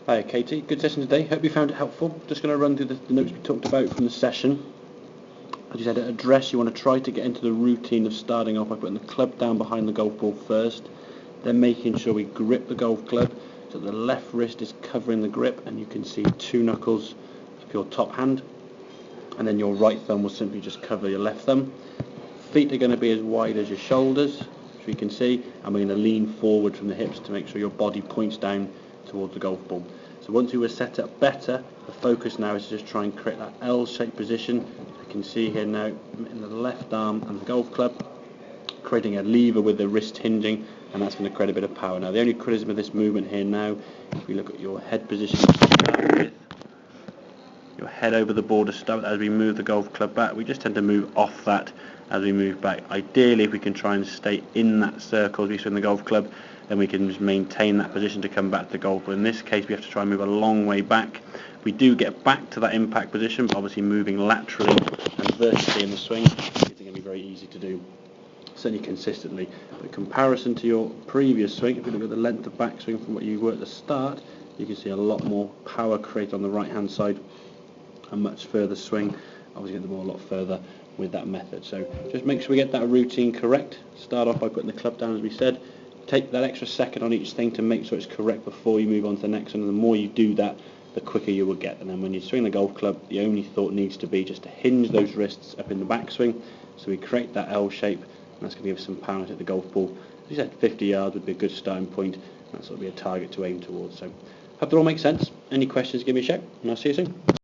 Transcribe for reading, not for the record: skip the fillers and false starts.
Hi Katie, good session today. Hope you found it helpful. Just going to run through the notes we talked about from the session. As you said, at address you want to try to get into the routine of starting off by putting the club down behind the golf ball first, then making sure we grip the golf club so the left wrist is covering the grip and you can see 2 knuckles of your top hand, and then your right thumb will simply just cover your left thumb. Feet are going to be as wide as your shoulders, as we can see, and we're going to lean forward from the hips to make sure your body points down towards the golf ball. So once we were set up better, the focus now is to just try and create that L-shaped position. I can see here now in the left arm and the golf club, creating a lever with the wrist hinging, and that's going to create a bit of power. Now the only criticism of this movement here now, if we look at your head position to start with, your head over the ball to start with, as we move the golf club back, we just tend to move off that as we move back. Ideally, if we can try and stay in that circle as we swing the golf club, then we can just maintain that position to come back to the golf. But in this case, we have to try and move a long way back. We do get back to that impact position, but obviously moving laterally and vertically in the swing isn't going to be very easy to do, certainly consistently. But in comparison to your previous swing, if you look at the length of backswing from what you were at the start, you can see a lot more power created on the right hand side, a much further swing. Obviously get the ball a lot further with that method. So just make sure we get that routine correct. Start off by putting the club down, as we said. Take that extra second on each thing to make sure it's correct before you move on to the next one, and the more you do that, the quicker you will get. And then when you swing the golf club, the only thought needs to be just to hinge those wrists up in the backswing, so we create that L shape, and that's going to give us some power to hit the golf ball. As you said, 50 yards would be a good starting point, and that's what will be a target to aim towards. So hope that all makes sense. Any questions, give me a shout, and I'll see you soon.